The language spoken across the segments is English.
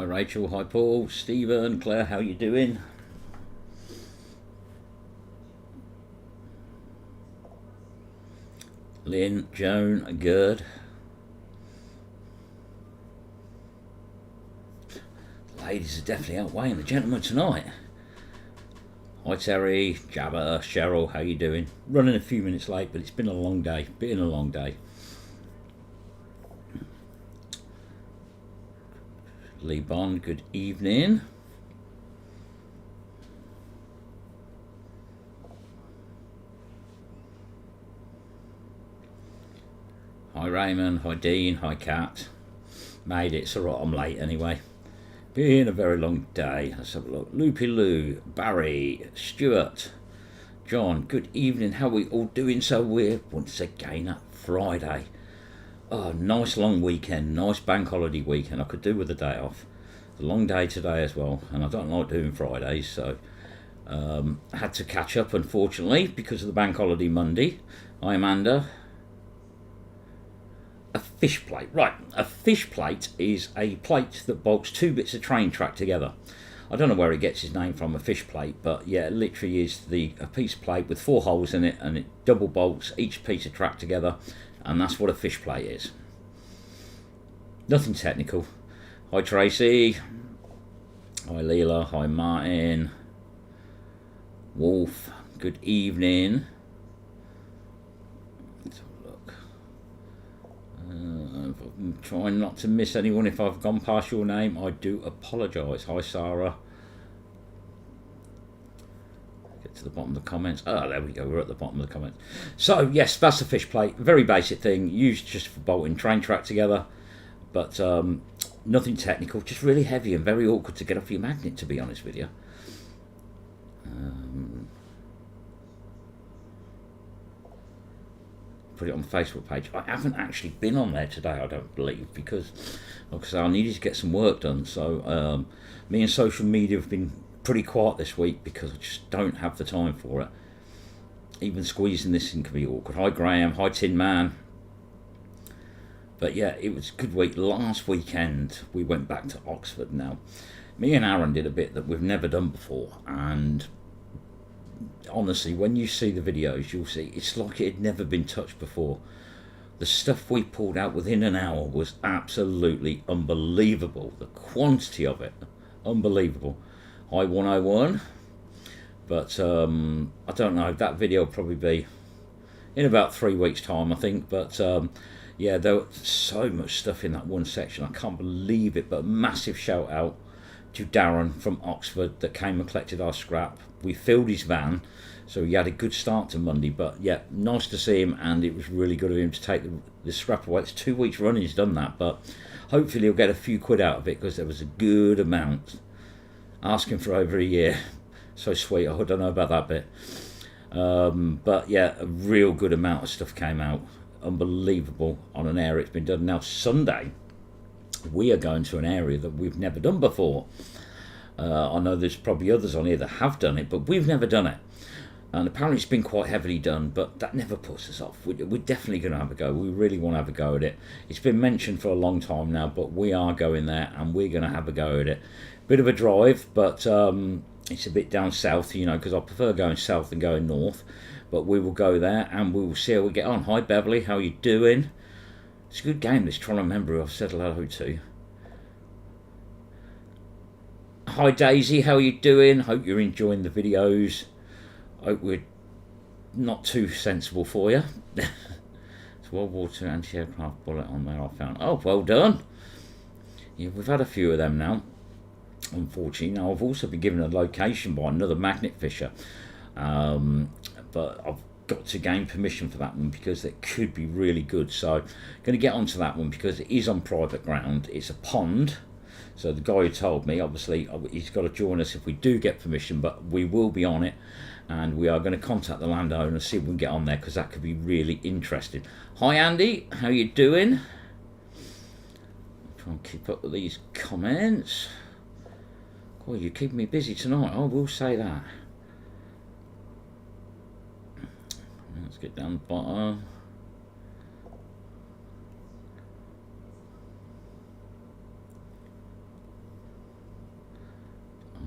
Rachel, hi Paul, Stephen, Claire, how you doing? Lynn, Joan, Gerd. Ladies are definitely outweighing the gentlemen tonight. Hi Terry, Jabba, Cheryl, how you doing? Running a few minutes late, but it's been a long day. Lee Bond, good evening. Hi Raymond, hi Dean, hi Kat. Made it, so right, I'm late anyway. Been a very long day. Let's have a look. Loopy Lou, Barry, Stuart, John, good evening. How are we all doing? So we're once again at Friday. Oh, nice long weekend, nice bank holiday weekend. I could do with a day off. It's a long day today as well, and I don't like doing Fridays, so I had to catch up, unfortunately, because of the bank holiday Monday. Hi Amanda. A fish plate. Right, a fish plate is a plate that bolts two bits of train track together. I don't know where it gets its name from, a fish plate, but yeah, it literally is a piece of plate with 4 holes in it, and it double bolts each piece of track together, and that's what a fish plate is. Nothing technical. Hi Tracy. Hi Leela. Hi Martin. Wolf. Good evening. Let's have a look. I'm trying not to miss anyone. If I've gone past your name, I do apologise. Hi Sarah. Get to the bottom of the comments. Oh, there we go. We're at the bottom of the comments. So yes, that's a fish plate. Very basic thing, used just for bolting train track together, but nothing technical. Just really heavy and very awkward to get off your magnet, to be honest with you. Put it on the Facebook page. I haven't actually been on there today, I don't believe, because like I say, I needed to get some work done. So me and social media have been pretty quiet this week because I just don't have the time for it. Even squeezing this in can be awkward. Hi Graham, hi Tin Man. But yeah, it was a good week. Last weekend we went back to Oxford. Now me and Aaron did a bit that we've never done before, and honestly, when you see the videos, you'll see it's like it had never been touched before. The stuff we pulled out within an hour was absolutely unbelievable. The quantity of it, unbelievable. Hi 101. But I don't know, that video will probably be in about 3 weeks time, I think. But yeah, there was so much stuff in that one section, I can't believe it. But massive shout out to Darren from Oxford that came and collected our scrap. We filled his van, so he had a good start to Monday. But yeah, nice to see him, and it was really good of him to take the scrap away. It's 2 weeks running he's done that, but hopefully he'll get a few quid out of it, because there was a good amount. Asking for over a year. So sweet. I don't know about that bit. But yeah, a real good amount of stuff came out. Unbelievable on an area it's been done. Now Sunday, we are going to an area that we've never done before. I know there's probably others on here that have done it, but we've never done it. And apparently it's been quite heavily done, but that never puts us off. We're definitely going to have a go. We really want to have a go at it. It's been mentioned for a long time now, but we are going there and we're going to have a go at it. Bit of a drive, but it's a bit down south, you know, because I prefer going south than going north. But we will go there and we will see how we get on. Hi Beverly, how are you doing? It's a good game, this, trying to remember who I've said hello to. Hi Daisy, how are you doing? Hope you're enjoying the videos. Hope we're not too sensible for you. It's World War II anti-aircraft bullet on there I found. Oh, well done. Yeah, we've had a few of them now, unfortunately. Now I've also been given a location by another magnet fisher, but I've got to gain permission for that one because it could be really good. So I'm going to get onto that one because it is on private ground. It's a pond. So the guy who told me, obviously, he's got to join us if we do get permission, but we will be on it, and we are going to contact the landowner and see if we can get on there, because that could be really interesting. Hi Andy, how you doing? Try and keep up with these comments. Boy, you're keeping me busy tonight, I will say that. Let's get down the bottom.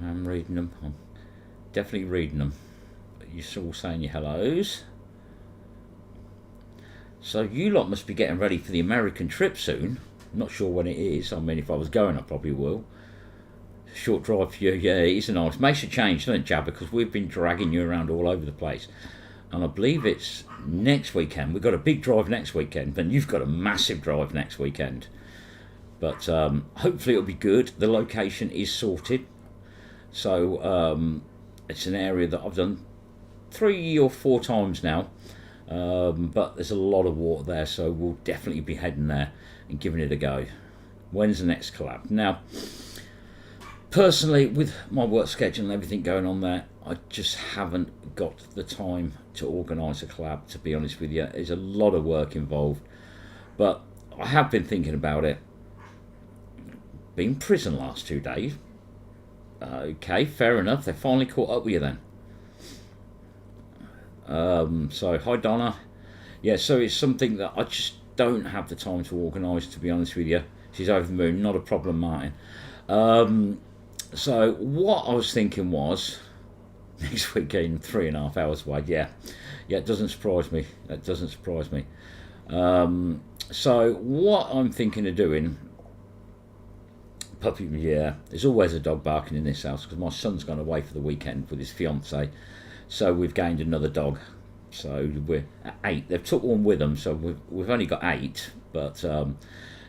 I'm reading them. I'm definitely reading them. You're all saying your hellos. So you lot must be getting ready for the American trip soon. I'm not sure when it is. I mean, if I was going, I probably will. Short drive for you. Yeah, it's a nice. Makes a change, doesn't it, Jab? Because we've been dragging you around all over the place. And I believe it's next weekend. We've got a big drive next weekend. And you've got a massive drive next weekend. But hopefully it'll be good. The location is sorted. So it's an area that I've done 3 or 4 times now. But there's a lot of water there, so we'll definitely be heading there and giving it a go. When's the next collab? Now, personally, with my work schedule and everything going on there, I just haven't got the time to organise a collab, to be honest with you. There's a lot of work involved, but I have been thinking about it. Been in prison last 2 days. Okay, fair enough. They finally caught up with you then. So hi Donna. Yeah, so it's something that I just don't have the time to organise, to be honest with you. She's over the moon, not a problem, Martin. So what I was thinking was next weekend, 3.5 hours away. Yeah, it doesn't surprise me. That doesn't surprise me. So what I'm thinking of doing, puppy, yeah, there's always a dog barking in this house because my son's gone away for the weekend with his fiance. So we've gained another dog. So we're at 8. They've took one with them, so we've only got 8. But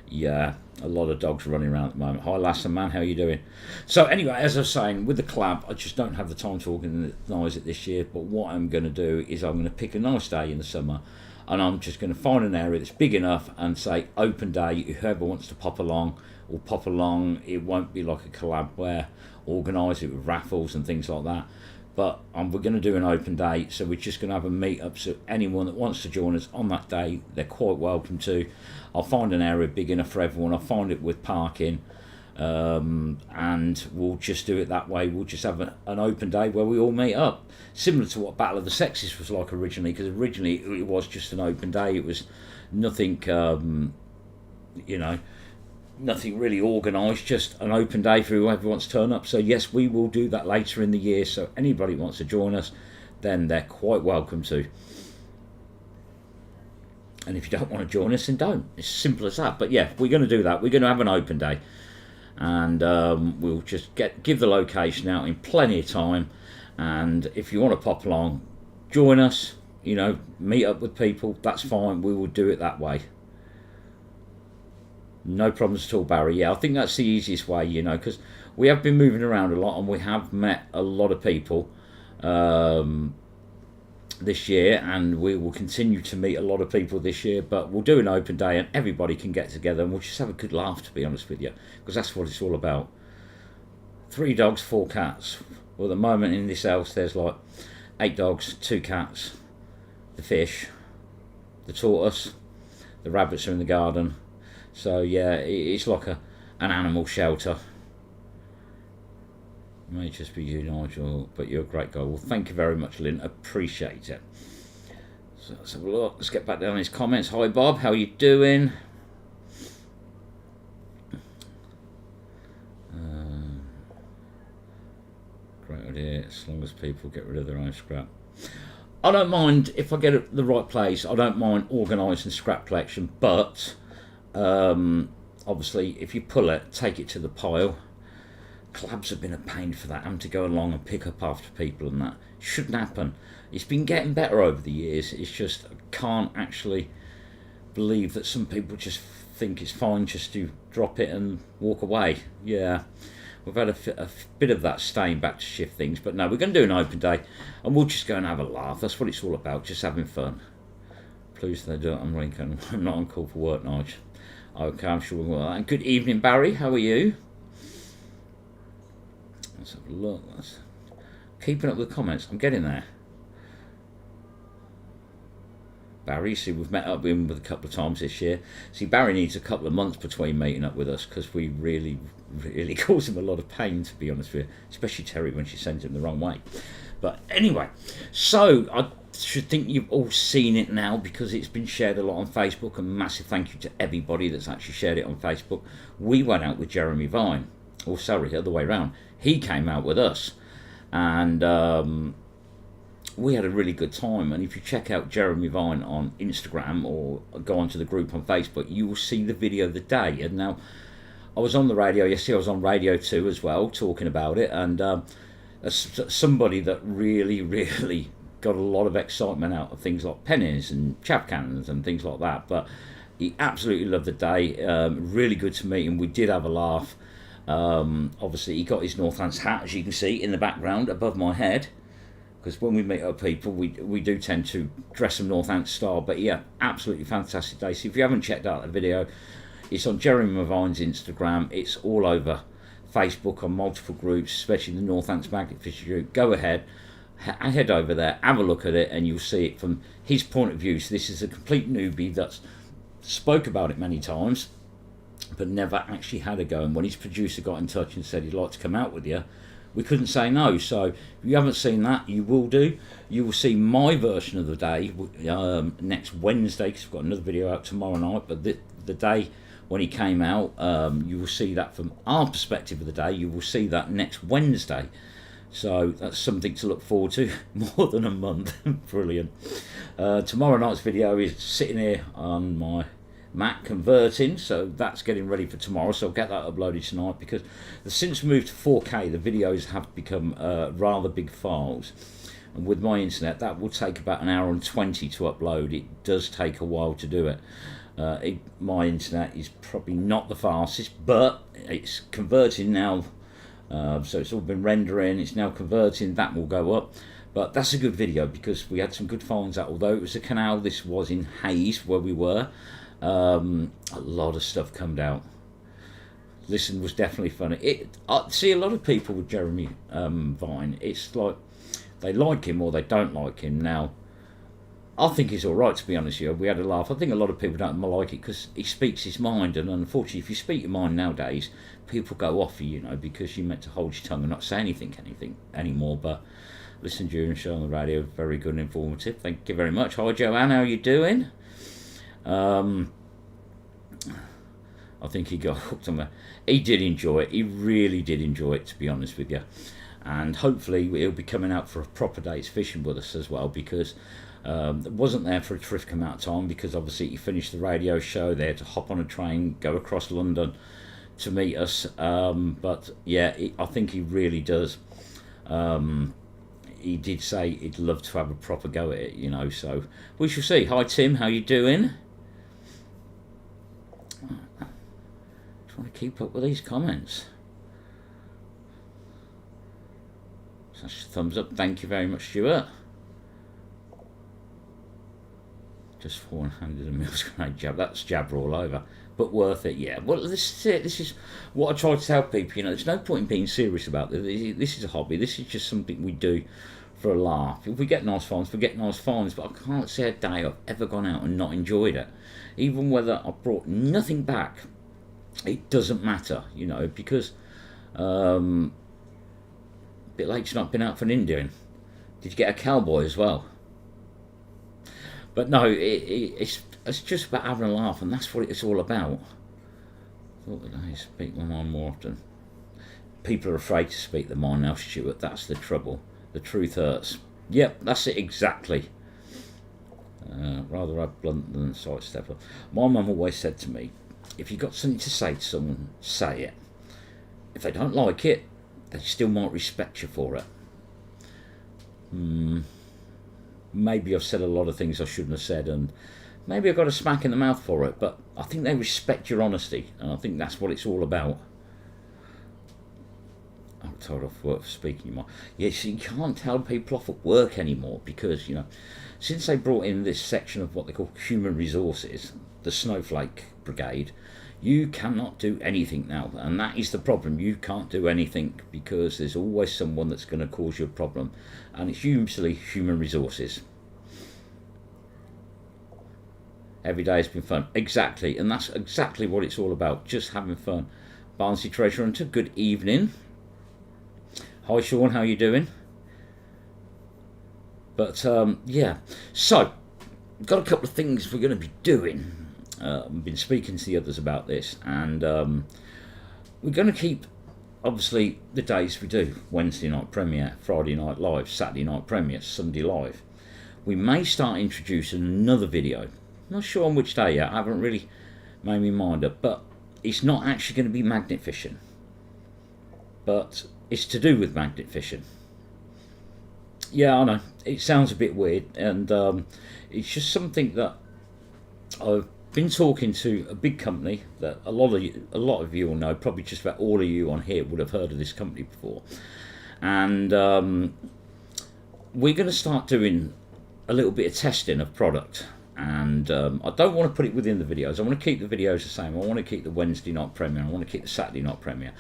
yeah, a lot of dogs running around at the moment. Hi, Lassen man, how are you doing? So anyway, as I was saying, with the collab, I just don't have the time to organise it this year. But what I'm going to do is I'm going to pick a nice day in the summer, and I'm just going to find an area that's big enough and say open day. Whoever wants to pop along will pop along. It won't be like a collab where organise it with raffles and things like that. But we're going to do an open day, so we're just going to have a meet-up, so anyone that wants to join us on that day, they're quite welcome to. I'll find an area big enough for everyone. I'll find it with parking, and we'll just do it that way. We'll just have an open day where we all meet up, similar to what Battle of the Sexes was like originally, because originally it was just an open day. It was nothing, nothing really organised, just an open day for whoever wants to turn up. So yes, we will do that later in the year, so anybody who wants to join us, then they're quite welcome to. And if you don't want to join us, then don't. It's simple as that. But yeah, we're going to do that. We're going to have an open day, and we'll just give the location out in plenty of time. And if you want to pop along, join us, meet up with people, that's fine. We will do it that way. No problems at all, Barry. Yeah, I think that's the easiest way, because we have been moving around a lot and we have met a lot of people this year, and we will continue to meet a lot of people this year, but we'll do an open day and everybody can get together and we'll just have a good laugh, to be honest with you, because that's what it's all about. 3 dogs, 4 cats. Well, at the moment in this house there's like 8 dogs, 2 cats, the fish, the tortoise, the rabbits are in the garden. So yeah, it's like an animal shelter. It may just be you, Nigel, but you're a great guy. Well, thank you very much, Lynn. Appreciate it. So let's have a look. Let's get back down his comments. Hi, Bob. How are you doing? Great idea. As long as people get rid of their own scrap. I don't mind if I get it the right place. I don't mind organising scrap collection, but obviously if you pull it, take it to the pile. Clubs have been a pain for that, having to go along and pick up after people and that. Shouldn't happen. It's been getting better over the years. It's just, I can't actually believe that some people just think it's fine just to drop it and walk away. Yeah, we've had a bit of that staying back to shift things, but no, we're going to do an open day and we'll just go and have a laugh. That's what it's all about, just having fun. Please they do it on Lincoln. I'm not on call for work, Nige. Okay, I'm sure we'll that. Good evening, Barry. How are you? Let's have a look. Keeping up with the comments. I'm getting there. Barry, see, we've met up with him with a couple of times this year. See, Barry needs a couple of months between meeting up with us because we really cause him a lot of pain, to be honest with you. Especially Terry when she sends him the wrong way. But anyway, so I should think you've all seen it now because it's been shared a lot on Facebook. And massive thank you to everybody that's actually shared it on Facebook. We went out with Jeremy Vine. or sorry, the other way around. He came out with us, and we had a really good time. And if you check out Jeremy Vine on Instagram or go onto the group on Facebook, you will see the video of the day. And now, I was on the radio yesterday. I was on Radio 2 as well, talking about it, and somebody that really, really got a lot of excitement out of things like pennies and chap cannons and things like that. But he absolutely loved the day. Really good to meet him. We did have a laugh. Obviously, he got his Northants hat, as you can see in the background above my head, because when we meet up people, we do tend to dress them Northants style. But yeah, absolutely fantastic day. So if you haven't checked out the video, it's on Jeremy Vine's Instagram. It's all over Facebook on multiple groups, especially the Northants Magnet Fishing Group. Go ahead, head over there, have a look at it, and you'll see it from his point of view. So this is a complete newbie that's spoke about it many times, but never actually had a go. And when his producer got in touch and said he'd like to come out with you, we couldn't say no. So if you haven't seen that, you will do. You will see my version of the day next Wednesday, because we've got another video out tomorrow night. But the day when he came out, you will see that from our perspective of the day. You will see that next Wednesday. So that's something to look forward to. More than a month. Brilliant. Tomorrow night's video is sitting here on my Mac converting, so that's getting ready for tomorrow. So I'll get that uploaded tonight, because since we moved to 4K, the videos have become rather big files. And with my internet, that will take about an hour and 20 to upload. It does take a while to do it. My internet is probably not the fastest, but it's converting now. So it's all been rendering, it's now converting, that will go up. But that's a good video, because we had some good finds out. Although it was a canal, this was in Hayes where we were. A lot of stuff come out. This one was definitely funny. I see a lot of people with Jeremy Vine, it's like they like him or they don't like him. Now, I think he's alright, to be honest with you. We had a laugh. I think a lot of people don't like it because he speaks his mind, and unfortunately, if you speak your mind nowadays, people go off you, because you're meant to hold your tongue and not say anything anymore. But listen to you and show on the radio, very good and informative. Thank you very much. Hi Joanne, how are you doing? I think he got hooked on that. He did enjoy it. He really did enjoy it, to be honest with you. And hopefully he'll be coming out for a proper day's fishing with us as well, because wasn't there for a terrific amount of time, because obviously he finished the radio show there to hop on a train, go across London to meet us. But yeah, I think he really does. He did say he'd love to have a proper go at it, so we shall see. Hi Tim, how you doing? Trying to keep up with these comments. Such a thumbs up, thank you very much, Stuart. Just 400 mils grenade jab. That's jabber all over, but worth it. Yeah. Well, this is it. This is what I try to tell people. There's no point in being serious about this. This is a hobby. This is just something we do for a laugh. If we get nice finds, we get nice finds. But I can't say a day I've ever gone out and not enjoyed it, even whether I brought nothing back. It doesn't matter, because a bit late. You've not been out for an Indian. Did you get a cowboy as well? But no, it's just about having a laugh, and that's what it's all about. I thought that I speak my mind more often. People are afraid to speak their mind now, Stuart. That's the trouble. The truth hurts. Yep, that's it exactly. Rather blunt than sidestepper. My mum always said to me, if you've got something to say to someone, say it. If they don't like it, they still might respect you for it. Maybe I've said a lot of things I shouldn't have said, and maybe I got a smack in the mouth for it, but I think they respect your honesty, and I think that's what it's all about. I'm told off work for speaking your mind. Yes, you can't tell people off at work anymore, because, since they brought in this section of what they call human resources, the Snowflake Brigade, you cannot do anything now, and that is the problem. You can't do anything because there's always someone that's going to cause you a problem, and it's usually human resources. Every day has been fun. Exactly, and that's exactly what it's all about, just having fun. Barnsley Treasure Hunter, good evening. Hi Sean, how you doing? But yeah, so got a couple of things we're going to be doing. I've been speaking to the others about this, and we're going to keep obviously the days we do Wednesday night premiere, Friday night live, Saturday night premiere, Sunday live, we may start introducing another video. Not sure on which day yet, I haven't really made my mind up, but it's not actually going to be magnet fishing, but it's to do with magnet fishing. Yeah, I know, it sounds a bit weird, and it's just something that I've been talking to a big company that a lot of you will know, probably just about all of you on here would have heard of this company before, and we're going to start doing a little bit of testing of product, and I don't want to put it within the videos. I want to keep the videos the same. I want to keep the Wednesday night premiere, I want to keep the Saturday night premiere.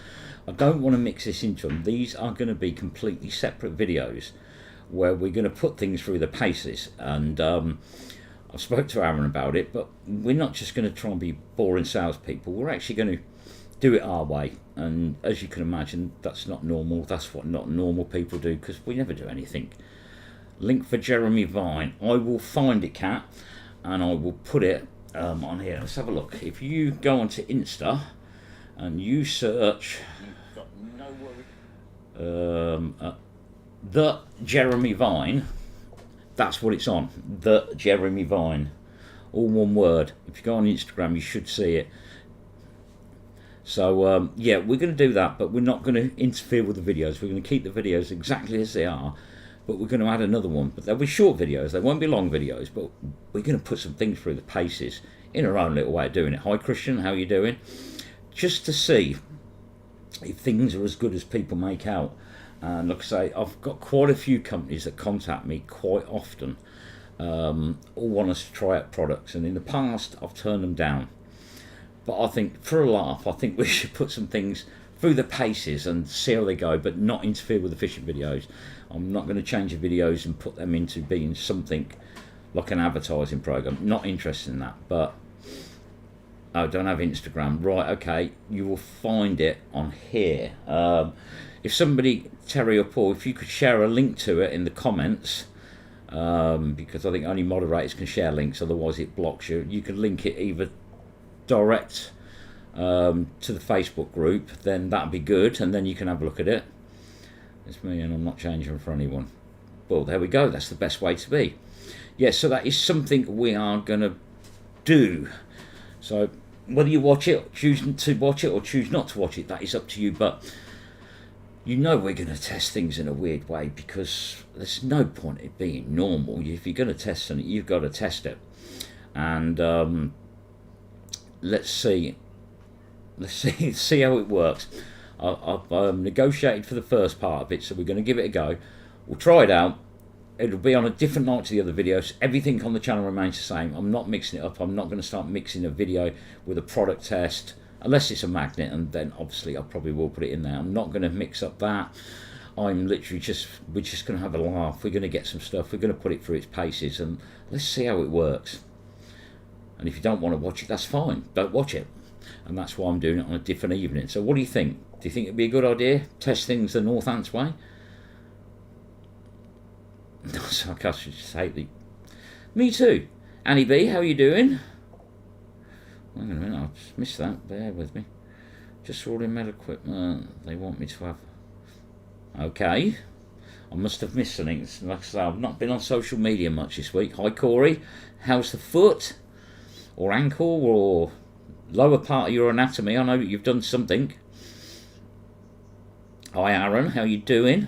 I don't want to mix this into them. These are going to be completely separate videos where we're going to put things through the paces, and I spoke to Aaron about it, but we're not just going to try and be boring salespeople. We're actually going to do it our way, and as you can imagine, that's not normal. That's what not normal people do, because we never do anything. Link for Jeremy Vine. I will find it, Kat, and I will put it on here. Let's have a look. If you go onto Insta and you search the Jeremy Vine, that's what it's on. The Jeremy Vine, all one word. If you go on Instagram, you should see it. So yeah, we're going to do that, but we're not going to interfere with the videos. We're going to keep the videos exactly as they are, but we're going to add another one. But they'll be short videos. They won't be long videos, but we're going to put some things through the paces in our own little way of doing it. Hi Christian, how are you doing? Just to see if things are as good as people make out. And like I say, I've got quite a few companies that contact me quite often, all want us to try out products, and in the past I've turned them down. But I think, for a laugh, I think we should put some things through the paces and see how they go, but not interfere with the fishing videos. I'm not going to change the videos and put them into being something like an advertising program. Not interested in that. But I don't have Instagram. Right, okay, you will find it on here. If somebody, Terry or Paul, if you could share a link to it in the comments, because I think only moderators can share links, otherwise it blocks you. You could link it either direct to the Facebook group, then that'd be good, and then you can have a look at it. It's me, and I'm not changing for anyone. Well, there we go. That's the best way to be. Yeah, so that is something we are going to do. So whether you watch it, choose to watch it, or choose not to watch it, that is up to you. But you know we're going to test things in a weird way, because there's no point in being normal. If you're going to test something, you've got to test it. And let's see how it works. I've negotiated for the first part of it, so we're going to give it a go. We'll try it out. It'll be on a different night to the other videos. Everything on the channel remains the same. I'm not mixing it up. I'm not going to start mixing a video with a product test, unless it's a magnet, and then obviously I probably will put it in there. I'm not going to mix up that. I'm literally we're just going to have a laugh. We're going to get some stuff. We're going to put it through its paces, and let's see how it works. And if you don't want to watch it, that's fine. Don't watch it. And that's why I'm doing it on a different evening. So what do you think? Do you think it'd be a good idea? Test things the Northants way? Sarcastic, hate. Me too. Annie B, how are you doing? Hang on a minute, I just missed that. Bear with me. Just ordering med equipment. They want me to have. Okay. I must have missed something. Like I say, I've not been on social media much this week. Hi Corey. How's the foot? Or ankle? Or lower part of your anatomy? I know that you've done something. Hi Aaron, how you doing?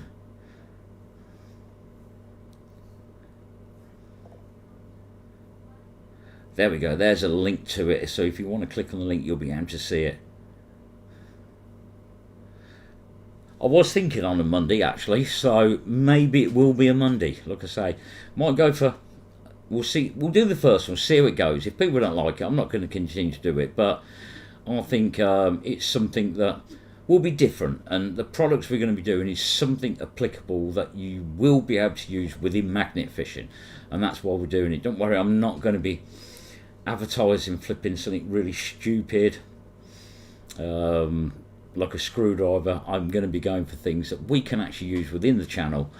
There we go, there's a link to it, so if you want to click on the link you'll be able to see it. I was thinking on a Monday actually, so maybe it will be a Monday. Like I say, might go for, we'll see, we'll do the first one, see how it goes. If people don't like it, I'm not going to continue to do it, but I think it's something that will be different, and the products we're going to be doing is something applicable that you will be able to use within magnet fishing, and that's why we're doing it. Don't worry, I'm not going to be advertising flipping something really stupid like a screwdriver. I'm going to be going for things that we can actually use within the channel,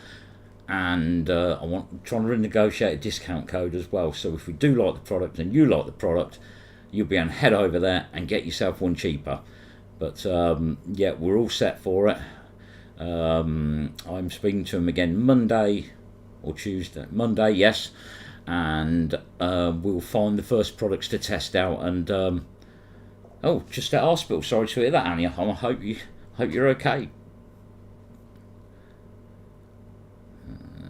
and I'm trying to renegotiate a discount code as well, so if we do like the product and you like the product, you'll be able to head over there and get yourself one cheaper. But yeah, we're all set for it. I'm speaking to him again Monday or Tuesday. Monday, yes, and we'll find the first products to test out. And oh, just at hospital. Sorry to hear that, Annie. I hope you're okay.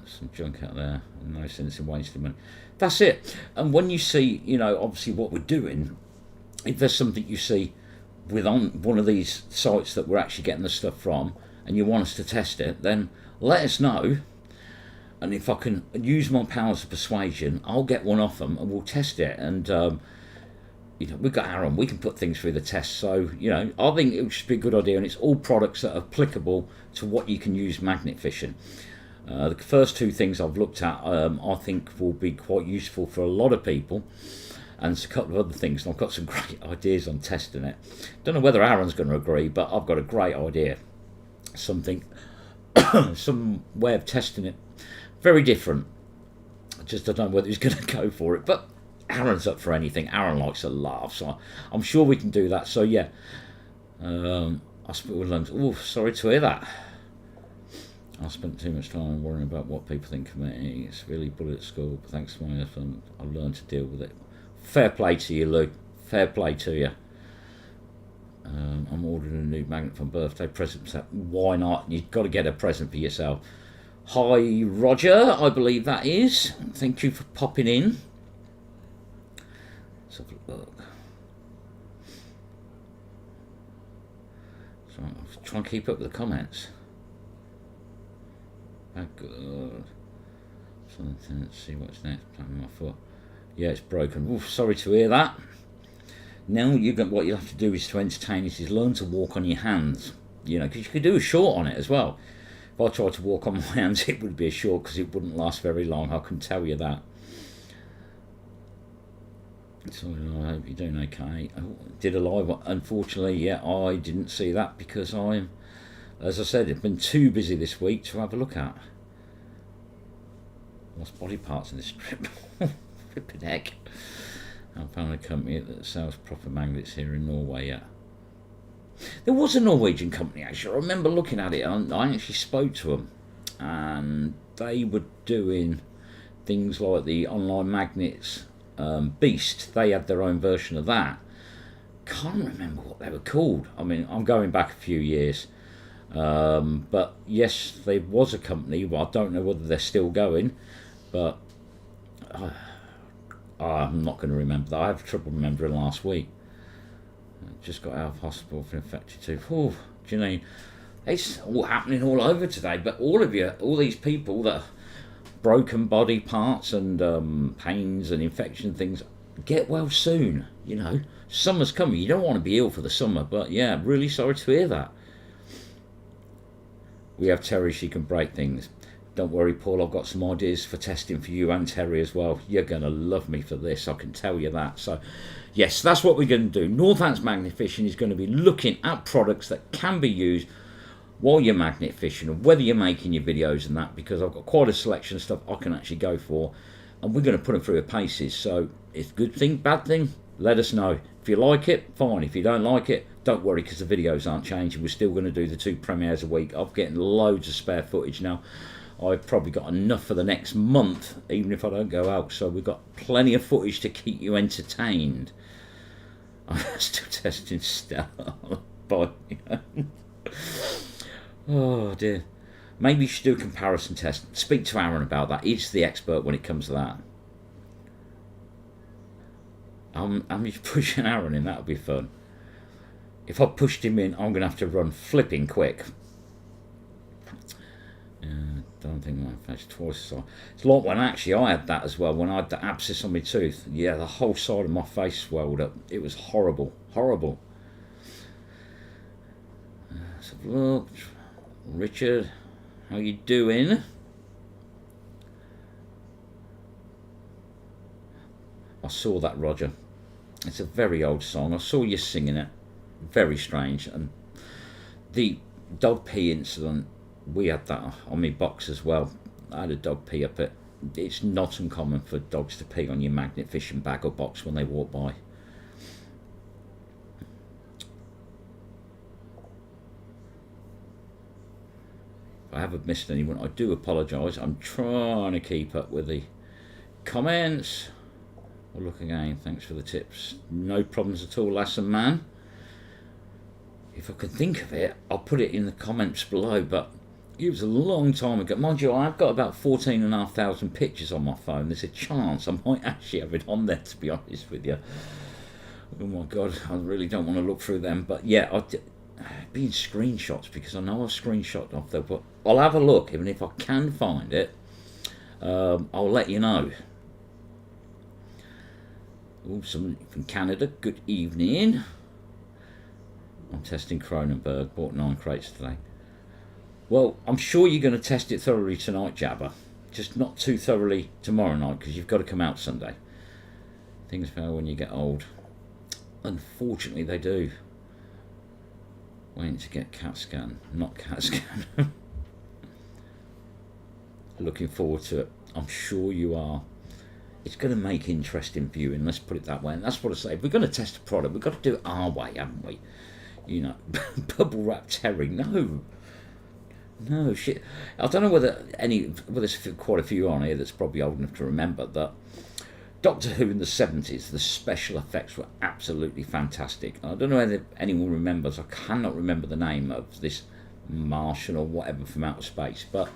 Some junk out there. No sense in wasting money. That's it. And when you see, obviously what we're doing, if there's something you see with on one of these sites that we're actually getting the stuff from, and you want us to test it, then let us know. And if I can use my powers of persuasion, I'll get one off them and we'll test it. And we've got Aaron, we can put things through the test. So I think it would just be a good idea, and it's all products that are applicable to what you can use magnet fishing. The first two things I've looked at, I think will be quite useful for a lot of people, and there's a couple of other things, and I've got some great ideas on testing it. Don't know whether Aaron's going to agree, but I've got a great idea. Something, some way of testing it, very different. I don't know whether he's going to go for it, but Aaron's up for anything. Aaron likes a laugh, so I'm sure we can do that. So yeah, hospital lunch. Oh, sorry to hear that. I spent too much time worrying about what people think of me. It's really bullet at school, but thanks to my effort, I've learned to deal with it. Fair play to you, Lou. Fair play to you. I'm ordering a new magnet for birthday present. Why not? You've got to get a present for yourself. Hi, Roger, I believe that is. Thank you for popping in. Let's have a look. So I'll try and keep up with the comments. Oh, good. So let's see what's next. Planting my foot. Yeah, it's broken. Oof, sorry to hear that. Now what you have to do is to entertain it is learn to walk on your hands. Because you could do a short on it as well. If I tried to walk on my hands, it would be a short because it wouldn't last very long. I can tell you that. So I hope you're doing okay. I did a live one. Unfortunately, yeah, I didn't see that because as I said, I've been too busy this week to have a look at. Lost body parts in this trip. Flipping heck. I found a company that sells proper magnets here in Norway, yeah. There was a Norwegian company, actually. I remember looking at it, and I actually spoke to them. And they were doing things like the online magnets Beast. They had their own version of that. Can't remember what they were called. I mean, I'm going back a few years. But yes, there was a company. Well, I don't know whether they're still going, but I'm not going to remember that. I have trouble remembering last week. I just got out of hospital for infected tooth. Oh, do you know, it's all happening all over today. But all these people that broken body parts and pains and infection things, get well soon. Summer's coming. You don't want to be ill for the summer, but yeah, really sorry to hear that. We have Terry, she can break things. Don't worry, Paul, I've got some ideas for testing for you and Terry as well. You're going to love me for this, I can tell you that. So, yes, that's what we're going to do. Northants Magnet Fishing is going to be looking at products that can be used while you're magnet fishing, or whether you're making your videos and that, because I've got quite a selection of stuff I can actually go for, and we're going to put them through the paces. So, it's a good thing, bad thing, let us know. If you like it, fine. If you don't like it, don't worry, because the videos aren't changing. We're still going to do the 2 premieres a week. I'm getting loads of spare footage now. I've probably got enough for the next month, even if I don't go out. So we've got plenty of footage to keep you entertained. I'm still testing stuff. Oh dear. Maybe you should do a comparison test. Speak to Aaron about that. He's the expert when it comes to that. I'm just pushing Aaron in. That'll be fun. If I pushed him in, I'm going to have to run flipping quick. Don't think I've had twice. So it's like when actually I had that as well. When I had the abscess on my tooth, yeah, the whole side of my face swelled up. It was horrible, horrible. Let's have a look. Richard, how you doing? I saw that, Roger. It's a very old song. I saw you singing it. Very strange. And the dog pee incident, we had that on my box as well. I had a dog pee up it. It's not uncommon for dogs to pee on your magnet fishing bag or box when they walk by. I haven't missed anyone, I do apologise. I'm trying to keep up with the comments. We'll look again. Thanks for the tips. No problems at all, lass and man. If I can think of it, I'll put it in the comments below, but it was a long time ago. Mind you, I've got about 14,500 pictures on my phone. There's a chance I might actually have it on there, to be honest with you. Oh my God, I really don't want to look through them. But yeah, I've been screenshots, because I know I've screenshot off there, but I'll have a look. Even if I can find it, I'll let you know. Oh, somebody from Canada, good evening. I'm testing Cronenberg, bought 9 crates today. Well, I'm sure you're going to test it thoroughly tonight, Jabba. Just not too thoroughly tomorrow night, because you've got to come out Sunday. Things fail when you get old. Unfortunately, they do. Waiting to get CAT scan, not CAT scan. Looking forward to it. I'm sure you are. It's going to make interesting viewing, let's put it that way. And that's what I say. If we're going to test a product, we've got to do it our way, haven't we? You know, bubble wrap Terry, no shit. I don't know whether there's quite a few on here that's probably old enough to remember that Doctor Who in the 70s, the special effects were absolutely fantastic. I don't know whether anyone remembers, I cannot remember the name of this Martian or whatever from outer space, but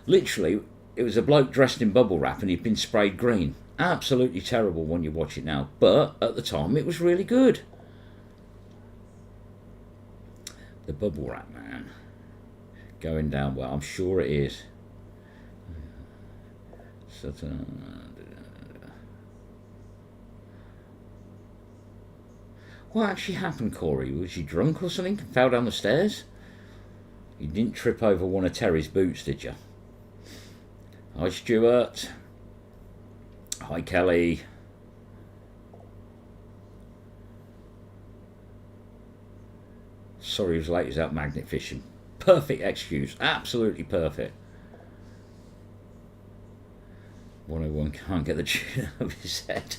literally it was a bloke dressed in bubble wrap and he'd been sprayed green. Absolutely terrible when you watch it now, but at the time it was really good. The bubble wrap, man. Going down well, I'm sure it is. What actually happened, Corey? Was you drunk or something? Fell down the stairs? You didn't trip over one of Terry's boots, did you? Hi, Stuart. Hi, Kelly. Sorry he was late, he was out magnet fishing. Perfect excuse, absolutely perfect. 101 can't get the tune out of his head.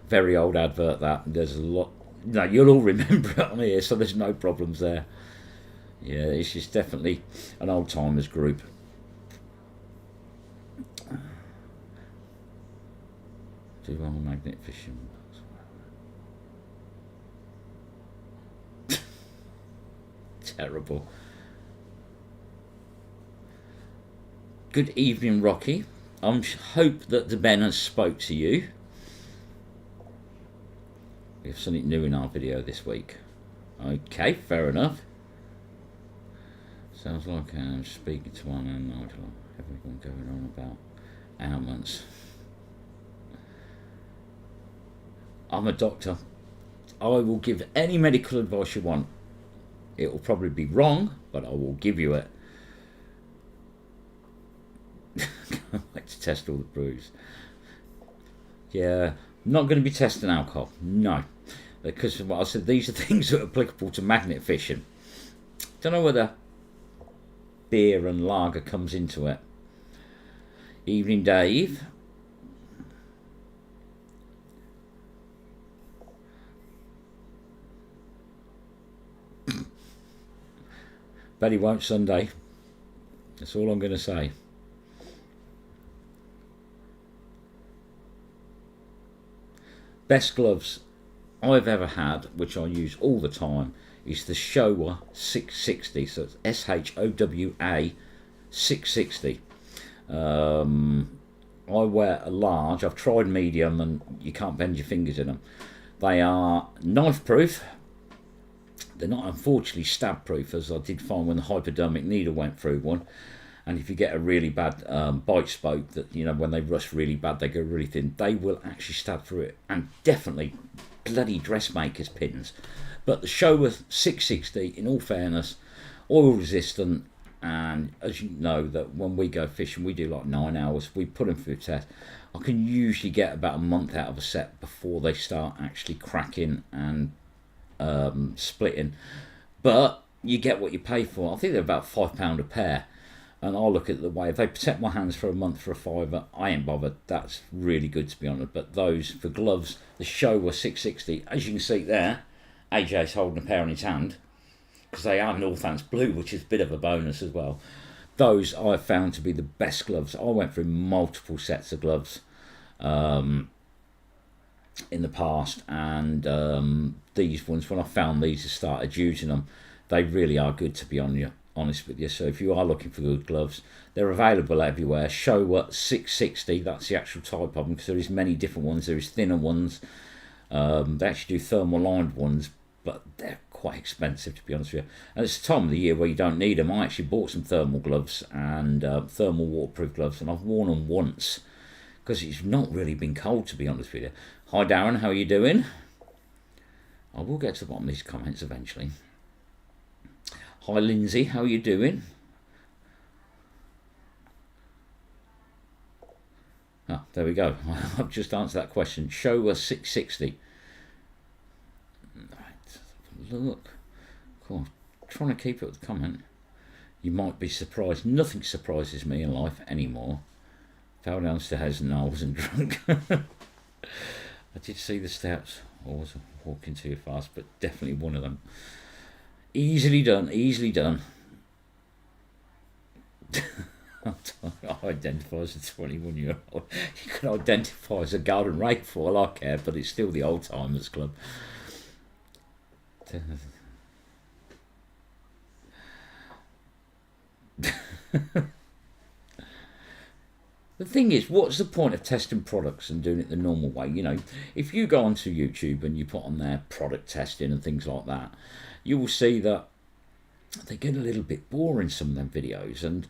Very old advert that. There's a lot. No, you'll all remember it on here, so there's no problems there. Yeah, it's just definitely an old timers group. Do on magnet fishing. Terrible. Good evening, Rocky. I hope that the Ben has spoke to you. We have something new in our video this week. Okay, fair enough. Sounds like I'm speaking to one and Nigel. Everyone going on about ailments. I'm a doctor. I will give any medical advice you want. It will probably be wrong, but I will give you it. Can't wait to test all the brews. Yeah, not going to be testing alcohol. No. Because what I said, these are things that are applicable to magnet fishing. Don't know whether beer and lager comes into it. Evening, Dave. Bet he won't Sunday. That's all I'm going to say. Best gloves I've ever had, which I use all the time, is the Showa 660. So it's SHOWA 660. I wear a large. I've tried medium and you can't bend your fingers in them. They are knife proof. They're not unfortunately stab proof, as I did find when the hypodermic needle went through one. And if you get a really bad bite spoke, that, you know, when they rust really bad, they go really thin, they will actually stab through it. And definitely bloody dressmakers pins. But the Showa 660, in all fairness, oil resistant, and as you know, that when we go fishing, we do like 9 hours, we put them through test. I can usually get about a month out of a set before they start actually cracking and splitting, but you get what you pay for. I think they're about £5 a pair, and I'll look at the way if they protect my hands for a month for a £5, I ain't bothered. That's really good, to be honest. But those for gloves, the Showa 660, as you can see there, AJ's holding a pair in his hand. because they are Northants Blue, which is a bit of a bonus as well. Those I found to be the best gloves. I went through multiple sets of gloves in the past, and these ones, when I found these and started using them, they really are good, to be honest with you. So if you are looking for good gloves, they're available everywhere. Showa 660, that's the actual type of them, because there is many different ones. There is thinner ones. They actually do thermal lined ones, but they're quite expensive, to be honest with you. And it's the time of the year where you don't need them. I actually bought some thermal gloves and thermal waterproof gloves, and I've worn them once because it's not really been cold, to be honest with you. Hi Darren, how are you doing? I will get to the bottom of these comments eventually. Hi Lindsay, how are you doing? Ah, there we go. I've just answered that question. Showa 660. Look, cool. Trying to keep it with the comment. You might be surprised. Nothing surprises me in life anymore. Fell downstairs and I wasn't drunk. I did see the steps. I wasn't walking too fast, but definitely one of them. Easily done, easily done. I identify as a 21-year-old. You can identify as a Golden Rake for all I care, but it's still the Old Timers Club. The thing is, what's the point of testing products and doing it the normal way? You know, if you go onto YouTube and you put on their product testing and things like that, you will see that they get a little bit boring, some of them videos. And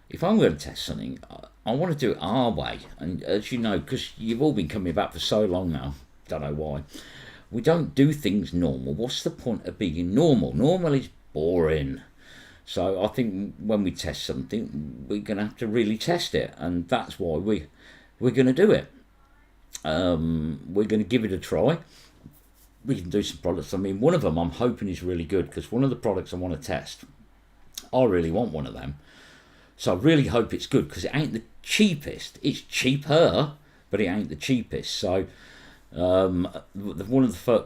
if I'm going to test something, I want to do it our way. And as you know, because you've all been coming back for so long now, don't know why, we don't do things normal. What's the point of being normal? Normal is boring. So I think when we test something, we're going to have to really test it, and that's why we're going to do it. We're going to give it a try. We can do some products. I mean, one of them I'm hoping is really good, because one of the products I want to test, I really want one of them. So I really hope it's good, because it ain't the cheapest. It's cheaper, but it ain't the cheapest. So one of the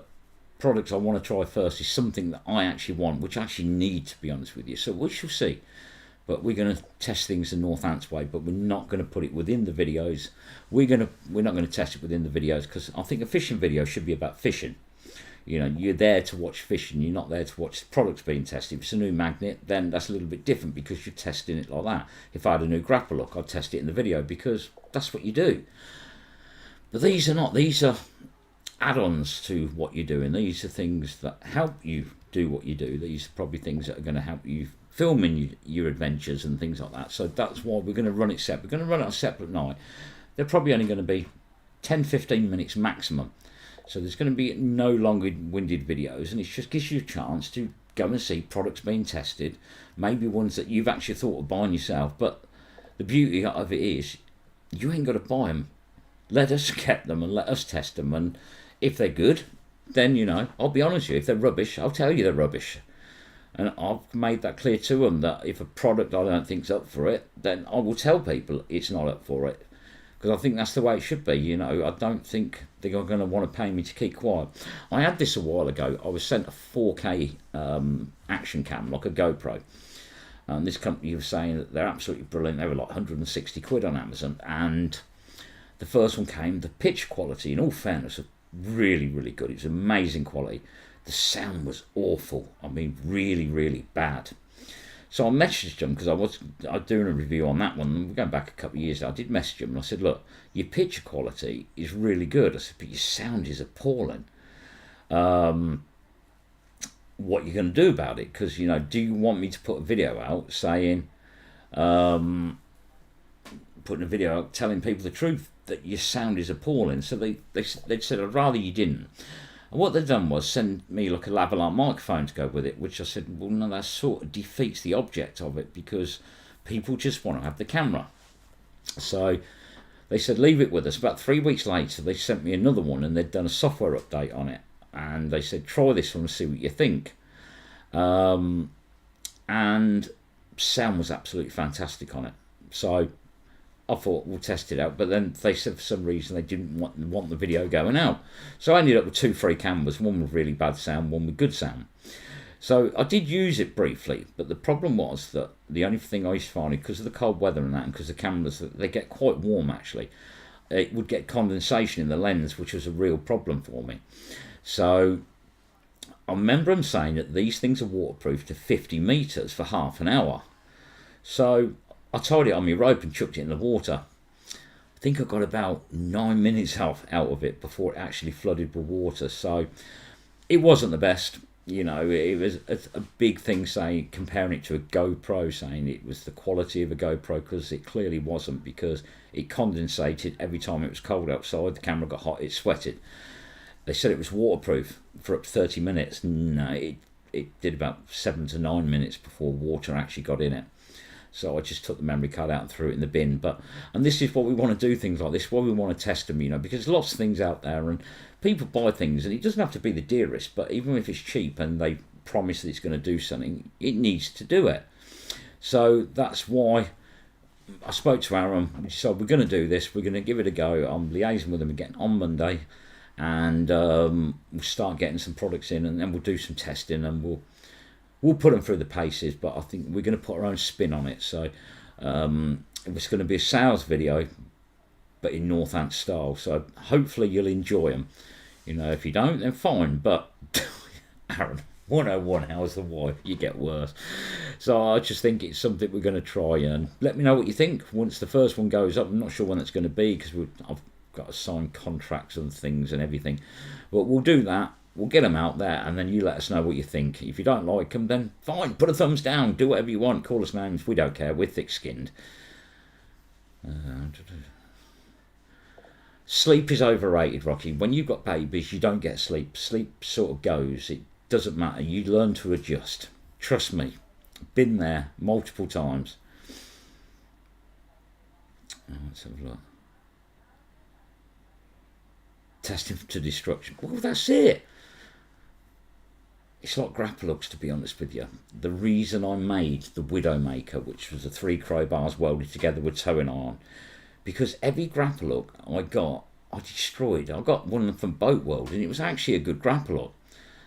products I want to try first is something that I actually want, which I actually need, to be honest with you. So we shall see. But we're going to test things the Northants way, but we're not going to put it within the videos. We're not going to test it within the videos, because I think a fishing video should be about fishing. You know, you're there to watch fishing. You're not there to watch the products being tested. If it's a new magnet, then that's a little bit different, because you're testing it like that. If I had a new grapple hook, I'd test it in the video, because that's what you do. But these are not. These are add-ons to what you're doing. These are things that help you do what you do. These are probably things that are going to help you filming your adventures and things like that. So that's why we're going to run it separate. We're going to run it on a separate night. They're probably only going to be 10-15 minutes maximum. So there's going to be no long-winded videos, and it just gives you a chance to go and see products being tested, maybe ones that you've actually thought of buying yourself. But the beauty of it is you ain't got to buy them. Let us get them and let us test them, and if they're good, then, you know, I'll be honest with you. If they're rubbish, I'll tell you they're rubbish. And I've made that clear to them, that if a product I don't think's up for it, then I will tell people it's not up for it. Because I think that's the way it should be, you know. I don't think they're going to want to pay me to keep quiet. I had this a while ago. I was sent a 4K action cam, like a GoPro. And this company was saying that they're absolutely brilliant. They were like 160 quid on Amazon. And the first one came, the pitch quality, in all fairness, really, really good. It was amazing quality. The sound was awful. I mean, really, really bad. So I messaged them, because I was doing a review on that one. We're going back a couple of years. I did message them, and I said, look, your picture quality is really good. I said, but your sound is appalling. What you're going to do about it? Because, you know, do you want me to put a video out saying, putting a video out telling people the truth, that your sound is appalling? So they said, I'd rather you didn't. And what they've done was send me like a lavalier microphone to go with it, which I said, well, no, that sort of defeats the object of it, because people just want to have the camera. So they said, leave it with us. About 3 weeks later, they sent me another one, and they'd done a software update on it. And they said, try this one and see what you think. And sound was absolutely fantastic on it. So I thought, we'll test it out. But then they said for some reason they didn't want the video going out. So I ended up with 2 free cameras, one with really bad sound, one with good sound. So I did use it briefly, but the problem was that the only thing I used to find, because of the cold weather and that, and because the cameras, they get quite warm actually, it would get condensation in the lens, which was a real problem for me. So I remember them saying that these things are waterproof to 50 metres for half an hour. So I tied it on my rope and chucked it in the water. I think I got about 9 minutes out of it before it actually flooded with water. So it wasn't the best. You know, it was a big thing saying, comparing it to a GoPro, saying it was the quality of a GoPro, because it clearly wasn't, because it condensated every time it was cold outside. The camera got hot, it sweated. They said it was waterproof for up to 30 minutes. No, it did about 7 to 9 minutes before water actually got in it. So I just took the memory card out and threw it in the bin. And this is what we want to do, things like this, why we want to test them, you know, because there's lots of things out there and people buy things, and it doesn't have to be the dearest, but even if it's cheap and they promise that it's going to do something, it needs to do it. So that's why I spoke to Aaron. We decided we're going to do this, we're going to give it a go. I'm liaising with them again on Monday, and we'll start getting some products in, and then we'll do some testing, and we'll put them through the paces, but I think we're going to put our own spin on it. So it's going to be a sales video, but in Northant style. So hopefully you'll enjoy them. You know, if you don't, then fine. But Aaron, 101 hours the wife, you get worse. So I just think it's something we're going to try, and let me know what you think once the first one goes up. I'm not sure when it's going to be, because I've got to sign contracts and things and everything. But we'll do that. We'll get them out there, and then you let us know what you think. If you don't like them, then fine, put a thumbs down, do whatever you want, call us names, we don't care, we're thick-skinned. Sleep is overrated, Rocky. When you've got babies, you don't get sleep. Sleep sort of goes. It doesn't matter. You learn to adjust. Trust me. Been there multiple times. Let's have a look. Testing to destruction. Well, that's it. It's like grapple hooks, to be honest with you. The reason I made the Widowmaker, which was the 3 crowbars welded together with towing on, because every grapple hook I destroyed. I got one from Boat World, and it was actually a good grapple hook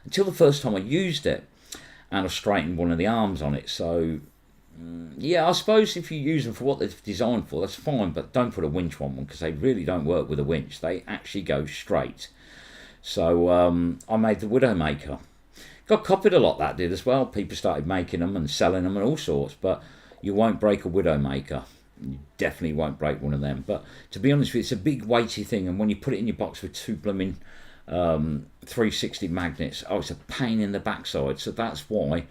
until the first time I used it, and I straightened one of the arms on it. So yeah, I suppose if you use them for what they're designed for, that's fine, but don't put a winch on one, because they really don't work with a winch. They actually go straight. So I made the Widowmaker. Got copied a lot, that did as well. People started making them and selling them and all sorts, but you won't break a Widowmaker. You definitely won't break one of them. But to be honest with you, it's a big weighty thing, and when you put it in your box with 2 blooming 360 magnets, it's a pain in the backside. So that's why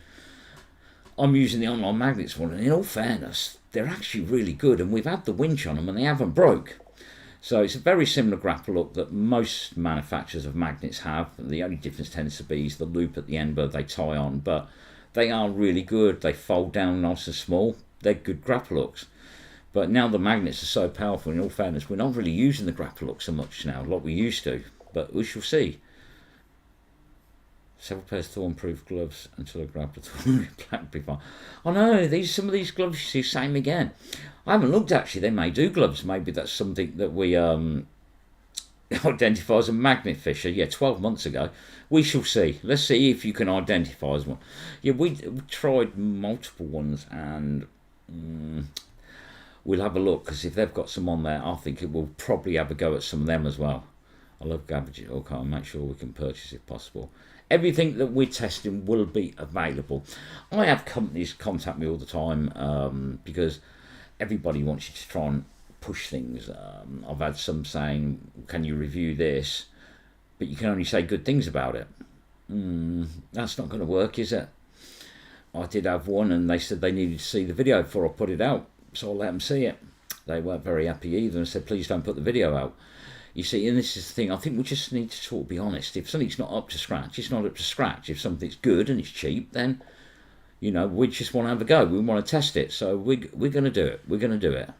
I'm using the Online Magnets one, and in all fairness, they're actually really good, and we've had the winch on them and they haven't broke. So it's a very similar grapple hook that most manufacturers of magnets have. The only difference tends to be is the loop at the end where they tie on, but they are really good. They fold down nice and small. They're good grapple hooks. But now the magnets are so powerful, in all fairness, we're not really using the grapple hook so much now, like we used to. But we shall see. Several pairs of thorn-proof gloves until I grab the thorn black before. Oh no, some of these gloves you see, same again. I haven't looked actually, they may do gloves. Maybe that's something that we identify as a magnet fisher. Yeah, 12 months ago. We shall see. Let's see if you can identify as one. Yeah, we tried multiple ones, and we'll have a look, because if they've got some on there, I think it will probably have a go at some of them as well. I love Gabbage. Okay, I'll make sure we can purchase if possible. Everything that we're testing will be available. I have companies contact me all the time because everybody wants you to try and push things. I've had some saying, can you review this? But you can only say good things about it. That's not going to work, is it? I did have one, and they said they needed to see the video before I put it out, so I let them see it. They weren't very happy either, and said, please don't put the video out. You see, and this is the thing, I think we just need to sort of be honest. If something's not up to scratch, it's not up to scratch. If something's good and it's cheap, then, you know, we just want to have a go. We want to test it. So we're going to do it. We're going to do it.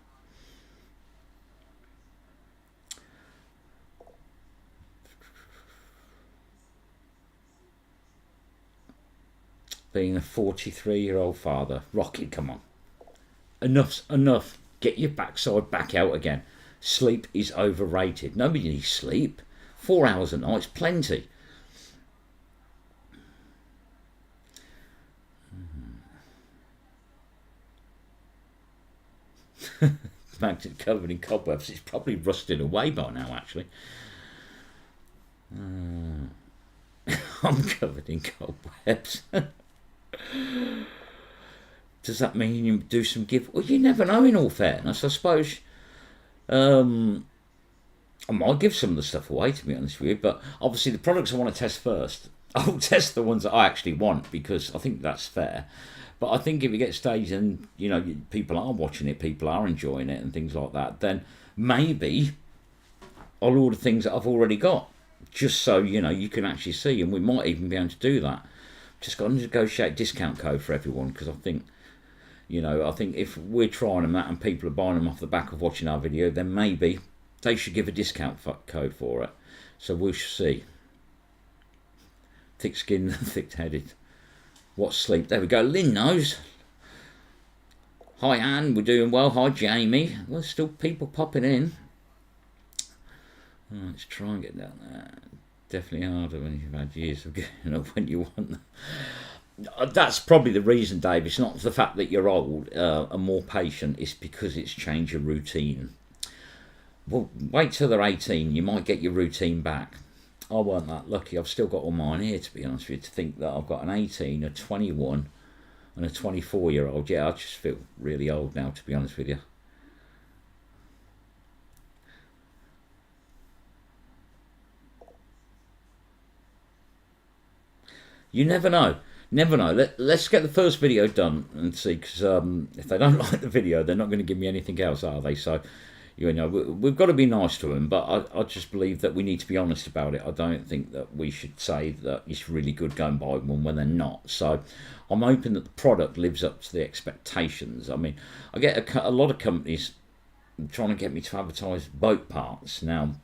Being a 43-year-old father. Rocky, come on. Enough's enough. Get your backside back out again. Sleep is overrated. Nobody needs sleep. 4 hours a night's plenty. magnet covered in cobwebs. It's probably rusted away by now, actually. I'm covered in cobwebs. Does that mean you do some give? Well, you never know, in all fairness. I suppose I might give some of the stuff away, to be honest with you, but obviously the products I want to test first, I'll test the ones that I actually want, because I think that's fair. But I think if it gets staged and, you know, people are watching it, people are enjoying it and things like that, then maybe I'll order things that I've already got, just so, you know, you can actually see, and we might even be able to do that. Just got to negotiate discount code for everyone, because I think, you know, I think if we're trying them out and people are buying them off the back of watching our video, then maybe they should give a discount code for it. So we shall see. Thick-skinned and thick-headed. What's sleep? There we go. Lynn knows. Hi, Anne. We're doing well. Hi, Jamie. Well, there's still people popping in. Oh, let's try and get down there. Definitely harder when you've had years of getting up when you want them. That's probably the reason, Dave. It's not the fact that you're old and more patient. It's because it's changed your routine. Well, wait till they're 18. You might get your routine back. I weren't that lucky. I've still got all mine here, to be honest with you, to think that I've got an 18, a 21 and a 24-year-old. Yeah, I just feel really old now, to be honest with you. You never know. Never know. Let's get the first video done and see, because if they don't like the video, they're not going to give me anything else, are they? So, you know, we've got to be nice to them, but I just believe that we need to be honest about it. I don't think that we should say that it's really good, go and buy one when they're not. So I'm hoping that the product lives up to the expectations. I mean, I get a lot of companies trying to get me to advertise boat parts. Now,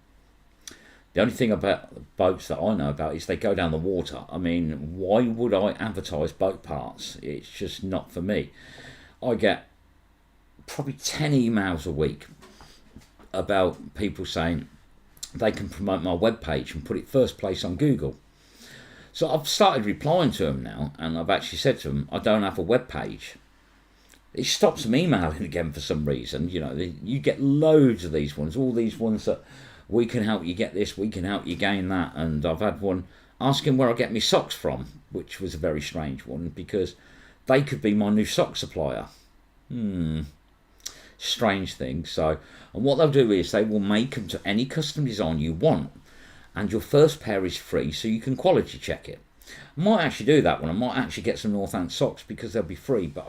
the only thing about boats that I know about is they go down the water. I mean, why would I advertise boat parts? It's just not for me. I get probably 10 emails a week about people saying they can promote my webpage and put it first place on Google. So I've started replying to them now, and I've actually said to them, I don't have a webpage. It stops them emailing again for some reason. You know, you get loads of these ones, all these ones that we can help you get this, we can help you gain that. And I've had one asking where I get my socks from, which was a very strange one, because they could be my new sock supplier. Strange thing. So, and what they'll do is they will make them to any custom design you want, and your first pair is free, so you can quality check it. I might actually do that one. I might actually get some Northant socks because they'll be free, but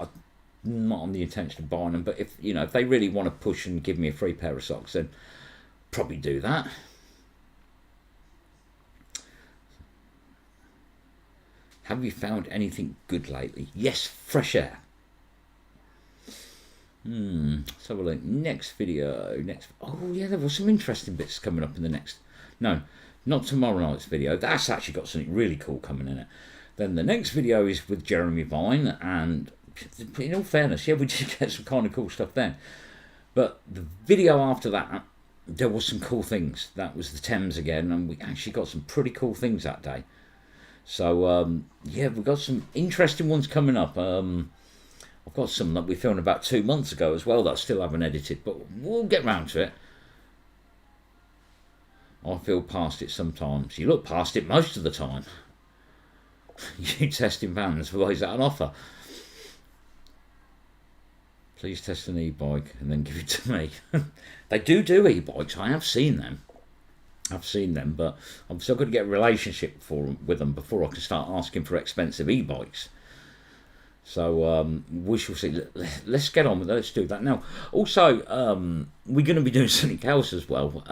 I'm not on the intention of buying them. But if, you know, if they really want to push and give me a free pair of socks, then probably do that. Have you found anything good lately? Yes, fresh air. Let's have a look. Next video. Oh yeah, there was some interesting bits coming up in the next. No, not tomorrow night's video. That's actually got something really cool coming in it. Then the next video is with Jeremy Vine, and in all fairness, yeah, we did get some kind of cool stuff then. But the video after that, there was some cool things. That was the Thames again, and we actually got some pretty cool things that day. So yeah, we've got some interesting ones coming up. I've got some that we filmed about 2 months ago as well that I still haven't edited, but we'll get round to it. I feel past it sometimes. You look past it most of the time. You testing vans, well, is that an offer? Please test an e-bike and then give it to me. They do e-bikes. I have seen them. But I've still got to get a relationship with them before I can start asking for expensive e-bikes. So we shall see. Let's get on with it. Let's do that now. Also, we're going to be doing something else as well.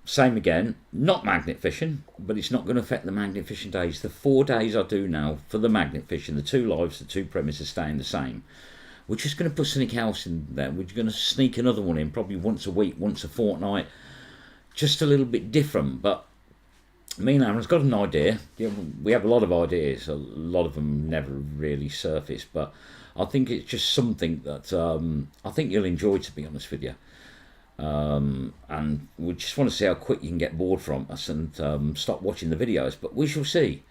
Same again, not magnet fishing, but it's not going to affect the magnet fishing days. The 4 days I do now for the magnet fishing, the 2 lives, the 2 premises staying the same. We're just going to put something else in there. We're going to sneak another one in, probably once a week, once a fortnight, just a little bit different. But me and Aaron's got an idea. Yeah, we have a lot of ideas. A lot of them never really surface, but I think it's just something that I think you'll enjoy, to be honest with you. And we just want to see how quick you can get bored from us and stop watching the videos, but we shall see.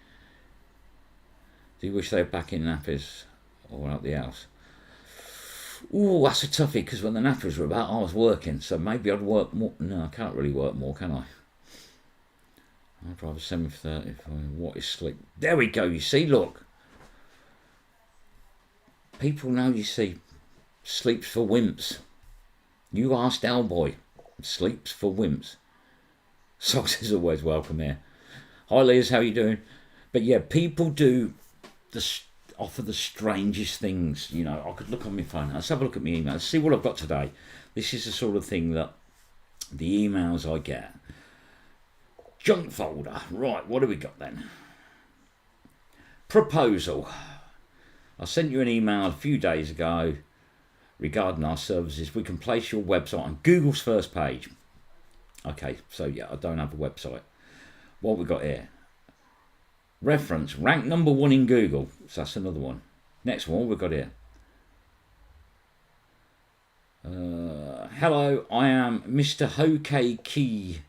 Do you wish they were back in nappies or out the house? Ooh, that's a toughie, because when the nappers were about, I was working, so maybe I'd work more. No, I can't really work more, can I? I'd rather 7:30. What is sleep? There we go, you see, look. People know, you see, sleep's for wimps. You asked Owlboy, sleep's for wimps. Socks is always welcome here. Hi Liz, how you doing? But yeah, people do offer the strangest things. You know, I could look on my phone. Let's have a look at my emails. See what I've got today. This is the sort of thing that the emails I get. Junk folder. Right, what do we got then? Proposal. I sent you an email a few days ago regarding our services. We can place your website on Google's first page. Okay, so yeah, I don't have a website. What we got here? Reference, ranked #1 in Google. So that's another one. Next one, what we got here? Hello, I am Mr. Hokey Key.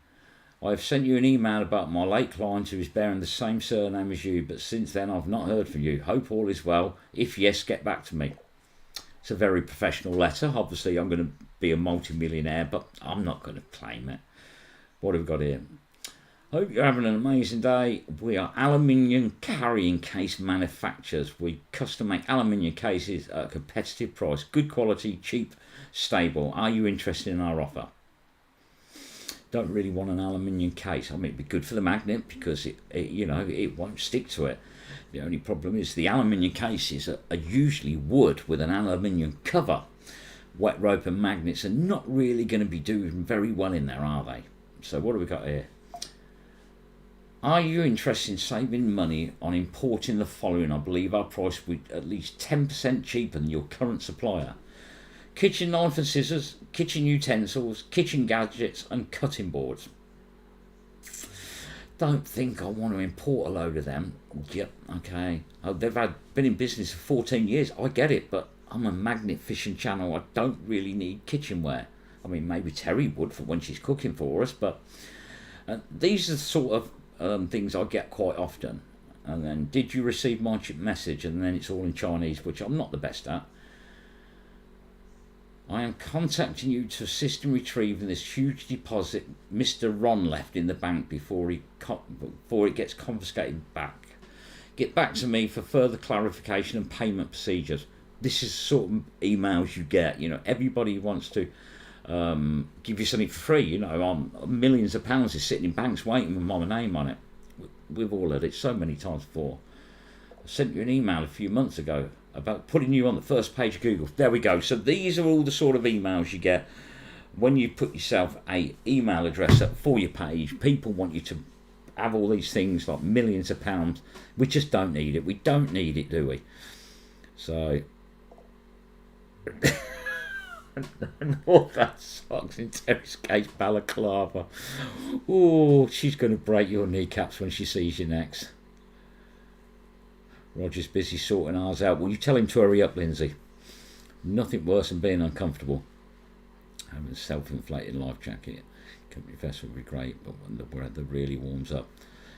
I've sent you an email about my late client who is bearing the same surname as you, but since then I've not heard from you. Hope all is well. If yes, get back to me. It's a very professional letter. Obviously, I'm going to be a multi-millionaire, but I'm not going to claim it. What have we got here? Hope you're having an amazing day. We are aluminium carrying case manufacturers. We custom make aluminium cases at a competitive price. Good quality, cheap, stable. Are you interested in our offer? Don't really want an aluminium case. I mean, it'd be good for the magnet because it won't stick to it. The only problem is the aluminium cases are usually wood with an aluminium cover. Wet rope and magnets are not really going to be doing very well in there, are they? So what have we got here? Are you interested in saving money on importing the following? I believe our price will be at least 10% cheaper than your current supplier. Kitchen knife and scissors, kitchen utensils, kitchen gadgets and cutting boards. Don't think I want to import a load of them. Yep, okay. They've been in business for 14 years. I get it, but I'm a magnet fishing channel. I don't really need kitchenware. I mean, maybe Terry would for when she's cooking for us, but these are the sort of things I get quite often. And then, did you receive my message? And then it's all in Chinese, which I'm not the best at. I am contacting you to assist in retrieving this huge deposit Mr. Ron left in the bank before it gets confiscated back. Get back to me for further clarification and payment procedures. This is the sort of emails you get. You know, everybody wants to give you something for free. You know, millions of pounds is sitting in banks waiting with my name on it. We've all heard it so many times before. I sent you an email a few months ago about putting you on the first page of Google. There we go. So these are all the sort of emails you get when you put yourself a email address up for your page. People want you to have all these things like millions of pounds. We just don't need it. We don't need it, do we? So and all that socks in Terry's case balaclava. Oh, she's going to break your kneecaps when she sees you next. Roger's busy sorting ours out. Will you tell him to hurry up, Lindsay? Nothing worse than being uncomfortable. Having a self-inflated life jacket. Company vest would be great, but when the weather really warms up.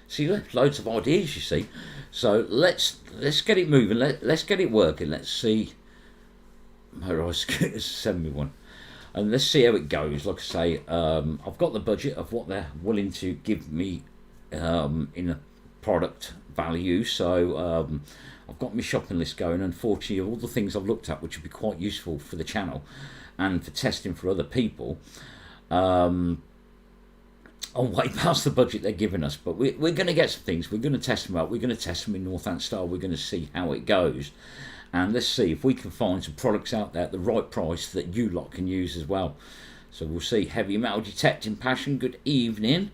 See, loads of ideas, you see. So let's get it moving. Let's get it working. Let's see. Motorised send me one. And let's see how it goes. Like I say, I've got the budget of what they're willing to give me in a product value, so I've got my shopping list going. Unfortunately, all the things I've looked at which would be quite useful for the channel and for testing for other people, I'm way past the budget they're giving us, but we're going to get some things. We're going to test them out. We're going to test them in Northant style. We're going to see how it goes, and let's see if we can find some products out there at the right price that you lot can use as well. So we'll see. Heavy Metal Detecting Passion, good evening.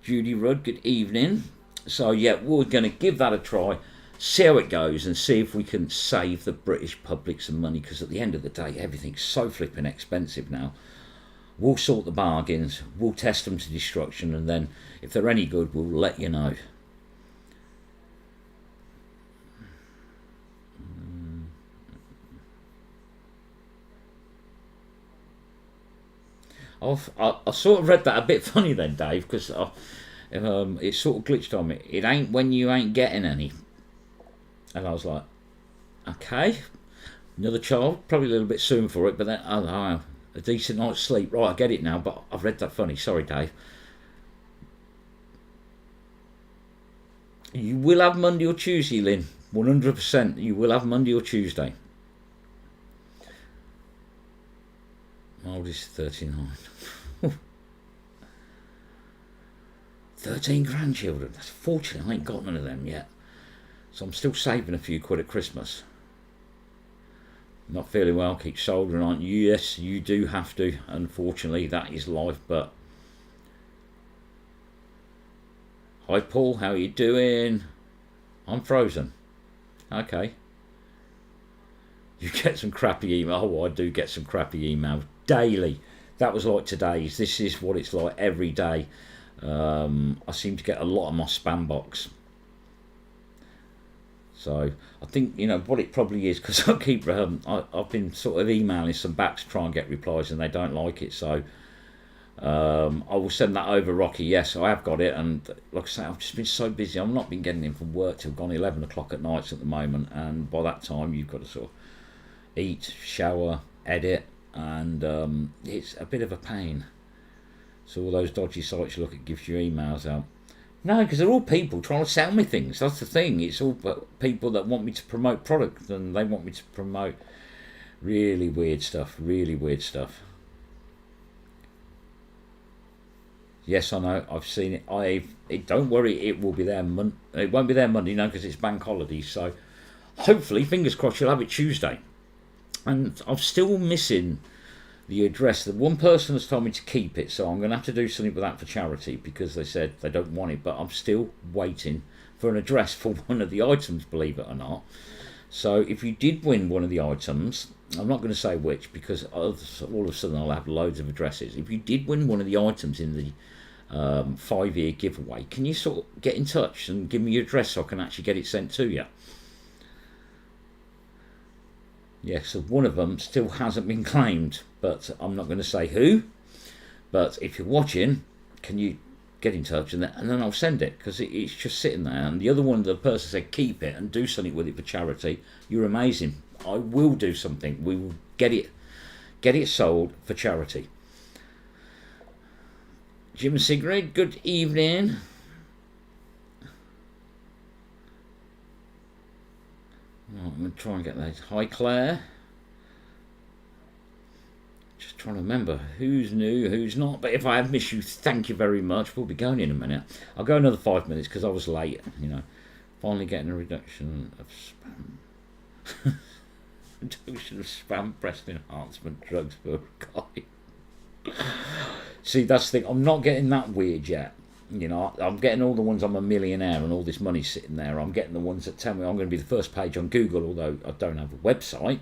Judy Rudd, good evening. So yeah, we're going to give that a try, see how it goes, and see if we can save the British public some money, because at the end of the day, everything's so flipping expensive now. We'll sort the bargains, we'll test them to destruction, and then if they're any good, we'll let you know. I sort of read that a bit funny then, Dave, because it sort of glitched on me. It ain't when you ain't getting any. And I was like, okay, Another child, probably a little bit soon for it, but then a decent night's sleep. Right, I get it now, but I've read that funny. Sorry, Dave. You will have Monday or Tuesday, Lynn. 100%. You will have Monday or Tuesday. My oldest is 39. 13 grandchildren. That's fortunate. I ain't got none of them yet. So I'm still saving a few quid at Christmas. Not feeling well, keep soldering on. Yes, you do have to. Unfortunately, that is life. But hi, Paul. How are you doing? I'm frozen. Okay. You get some crappy email. Oh, I do get some crappy emails daily. That was like today's. This is what it's like every day. I seem to get a lot of my spam box. So I think, what it probably is, because I keep I've been sort of emailing some back to try and get replies, and they don't like it. So I will send that over, Rocky. Yes, I have got it, and like I say, I've just been so busy. I've not been getting in from work till gone 11 o'clock at night at the moment, and by that time you've got to sort of eat, shower, edit, and it's a bit of a pain. So all those dodgy sites you look at gives you emails out. No, because they're all people trying to sell me things. That's the thing. It's all people that want me to promote product, and they want me to promote really weird stuff. Really weird stuff. Yes, I know. I've seen it. Don't worry. It will be there. It won't be there Monday, because it's bank holiday. So hopefully, fingers crossed, you'll have it Tuesday. And I'm still missing the address. The one person has told me to keep it, so I'm going to have to do something with that for charity, because they said they don't want it, but I'm still waiting for an address for one of the items, believe it or not. So if you did win one of the items, I'm not going to say which, because all of a sudden I'll have loads of addresses. If you did win one of the items in the 5-year giveaway, can you sort of get in touch and give me your address so I can actually get it sent to you? Yes, so one of them still hasn't been claimed, but I'm not going to say who. But if you're watching, can you get in touch, and then I'll send it, because it's just sitting there. And the other one, the person said keep it and do something with it for charity. You're amazing. I will do something. We will get it sold for charity. Jim and Sigrid, good evening. I'm going to try and get those. Hi, Claire. Just trying to remember who's new, who's not. But if I have missed you, thank you very much. We'll be going in a minute. I'll go another 5 minutes because I was late. Finally getting a reduction of spam. Reduction of spam breast enhancement drugs for a guy. See, that's the thing. I'm not getting that weird yet. I'm getting all the ones I'm a millionaire and all this money sitting there. I'm getting the ones that tell me I'm going to be the first page on Google, although I don't have a website.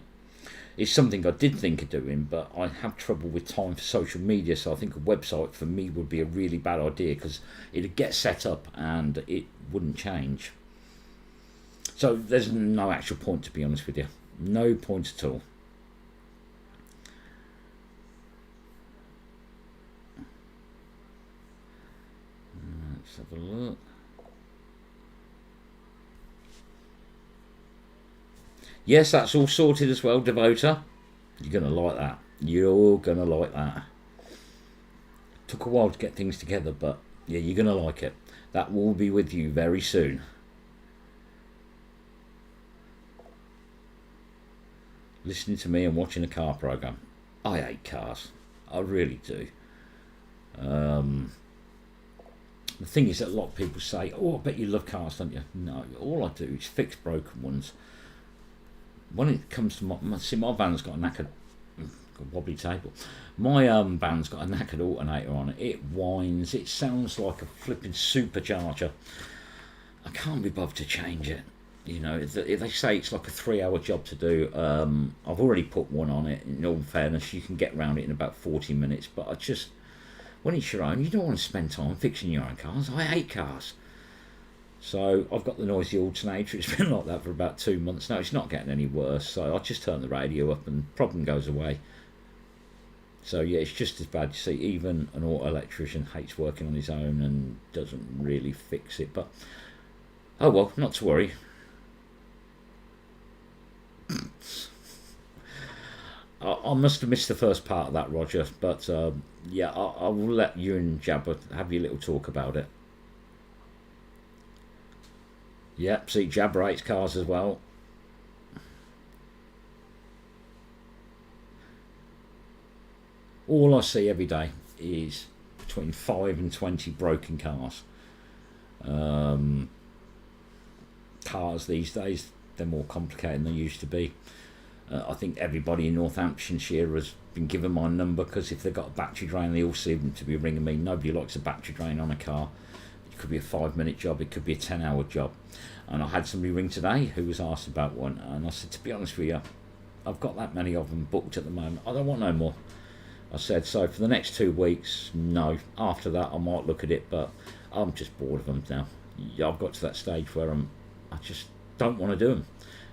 It's something I did think of doing, but I have trouble with time for social media, so I think a website for me would be a really bad idea, because it'd get set up and it wouldn't change. So there's no actual point, to be honest with you. No point at all. Let's have a look. Yes, that's all sorted as well, Devota. You're going to like that. You're going to like that. Took a while to get things together, but yeah, you're going to like it. That will be with you very soon. Listening to me and watching a car program. I hate cars. I really do. The thing is that a lot of people say, oh, I bet you love cars, don't you? No, all I do is fix broken ones. When it comes to my van's got a knackered wobbly table. My van's got a knackered alternator on it. It whines. It sounds like a flipping supercharger. I can't be bothered to change it. If they say it's like a 3-hour job to do, I've already put one on it. In all fairness, you can get around it in about 40 minutes. But when it's your own, you don't want to spend time fixing your own cars. I hate cars. So I've got the noisy alternator. It's been like that for about 2 months now. It's not getting any worse. So I just turn the radio up and the problem goes away. So yeah, it's just as bad. You see, even an auto electrician hates working on his own and doesn't really fix it. But oh well, not to worry. I must have missed the first part of that, Roger, but yeah, I will let you and Jabba have your little talk about it. Yep, see, Jabba hates cars as well. All I see every day is between 5 and 20 broken cars. Cars these days, they're more complicated than they used to be. I think everybody in Northamptonshire has been given my number, because if they've got a battery drain, they all seem to be ringing me. Nobody likes a battery drain on a car. It could be a 5-minute job, it could be a 10-hour job. And I had somebody ring today who was asked about one, and I said, to be honest with you, I've got that many of them booked at the moment, I don't want no more. I said, so for the next 2 weeks, no. After that, I might look at it, but I'm just bored of them now. I've got to that stage where I just don't want to do them.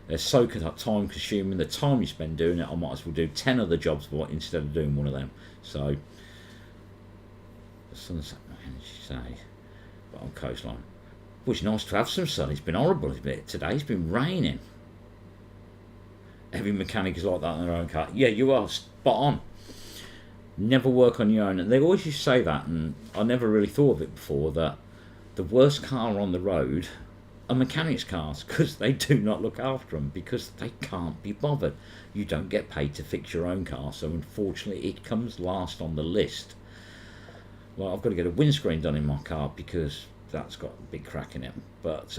They're so time consuming. The time you spend doing it, I might as well do 10 other jobs instead of doing one of them. So, the sun's up, say, but on coastline. Well, it's nice to have some sun. It's been horrible a bit today. It's been raining. Every mechanic is like that on their own car. Yeah, you are spot on. Never work on your own. And they always used to say that, and I never really thought of it before, that the worst car on the road are mechanics' cars, because they do not look after them, because they can't be bothered. You don't get paid to fix your own car, so unfortunately it comes last on the list. Well, I've got to get a windscreen done in my car because that's got a big crack in it, but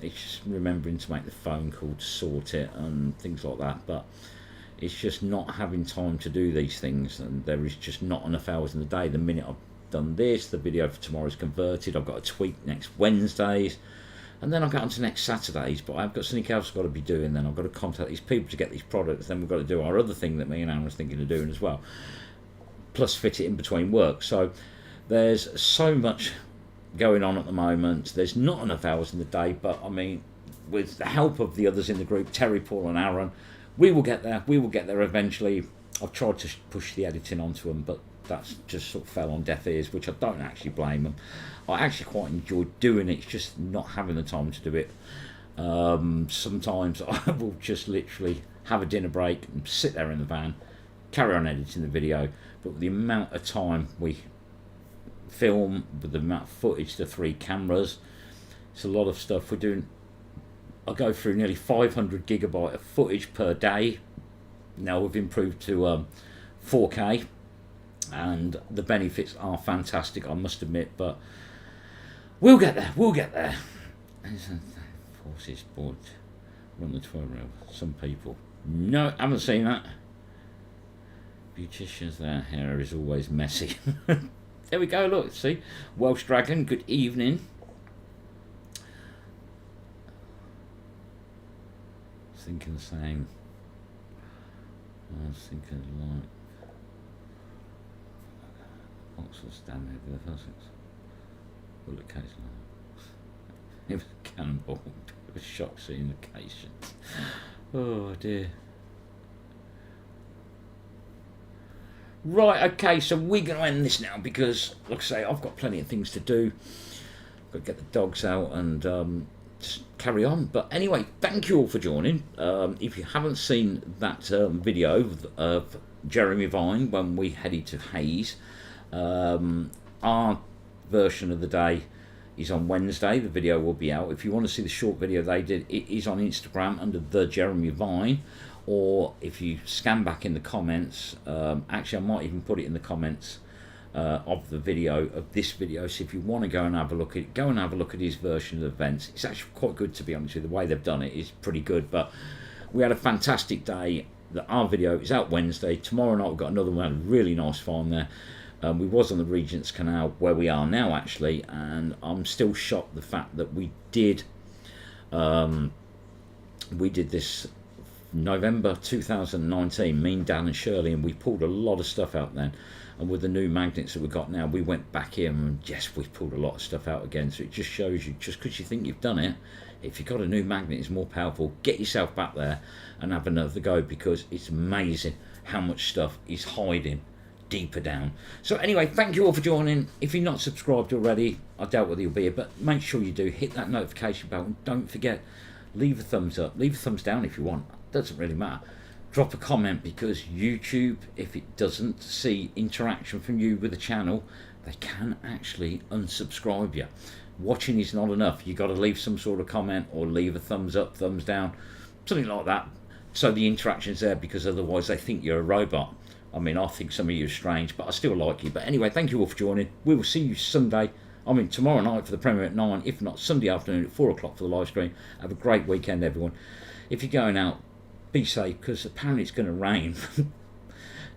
it's just remembering to make the phone call to sort it and things like that. But it's just not having time to do these things, and there is just not enough hours in the day. The minute I've done this, the video for tomorrow's converted, I've got to tweak next Wednesdays, and then I'll get on to next Saturdays, but I've got something else I've got to be doing. Then I've got to contact these people to get these products, then we've got to do our other thing that me and Anne was thinking of doing as well, plus fit it in between work. So there's so much going on at the moment. There's not enough hours in the day, but I mean, with the help of the others in the group, Terry, Paul and Aaron, we will get there. We will get there eventually. I've tried to push the editing onto them, but that's just sort of fell on deaf ears, which I don't actually blame them. I actually quite enjoy doing it. It's just not having the time to do it. Sometimes I will just literally have a dinner break and sit there in the van, carry on editing the video. But with the amount of time we film, with the amount of footage, the 3 cameras, it's a lot of stuff we're doing. I go through nearly 500 gigabyte of footage per day. Now we've improved to 4K, and the benefits are fantastic, I must admit, but we'll get there, we'll get there. Forces board, run the 12 rail. Some people, no, haven't seen that. Beauticians, their hair is always messy. There we go, look, see, Welsh Dragon, good evening. Thinking the same. I was thinking like Oxford standing over the Sussex. Bullet case like it was a cannonball. It was a shock seeing the cations. Oh dear. Right, okay, so we're going to end this now because, like I say, I've got plenty of things to do. I've got to get the dogs out and just carry on. But anyway, thank you all for joining. If you haven't seen that video of Jeremy Vine when we headed to Hayes, our version of the day is on Wednesday. The video will be out. If you want to see the short video they did, it is on Instagram under the Jeremy Vine. Or if you scan back in the comments, actually I might even put it in the comments of the video, of this video. So if you want to go and have a look at it, go and have a look at his version of the events. It's actually quite good, to be honest with you. The way they've done it is pretty good. But we had a fantastic day. Our video is out Wednesday. Tomorrow night we've got another one. We had a really nice farm there. We was on the Regent's Canal, where we are now actually, and I'm still shocked the fact that we did this November 2019, me and Dan and Shirley, and we pulled a lot of stuff out then. And with the new magnets that we've got now, we went back in and yes, we pulled a lot of stuff out again. So it just shows you, just because you think you've done it, if you've got a new magnet, it's more powerful. Get yourself back there and have another go, because it's amazing how much stuff is hiding deeper down. So anyway, thank you all for joining. If you're not subscribed already, I doubt whether you'll be here, but make sure you do. Hit that notification bell, and don't forget, leave a thumbs up, leave a thumbs down if you want. Doesn't really matter. drop a comment, because YouTube, if it doesn't see interaction from you with the channel, they can actually unsubscribe you. Watching is not enough. You've got to leave some sort of comment or leave a thumbs up, thumbs down, something like that, so the interaction's there, because otherwise they think you're a robot. I mean, I think some of you are strange, but I still like you. But anyway, thank you all for joining. We will see you Sunday. I mean, tomorrow night for the premiere at 9, if not Sunday afternoon at 4 o'clock for the live stream. Have a great weekend, everyone. If you're going out, be safe, because apparently it's going to rain.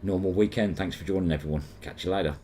Normal weekend. Thanks for joining, everyone. Catch you later.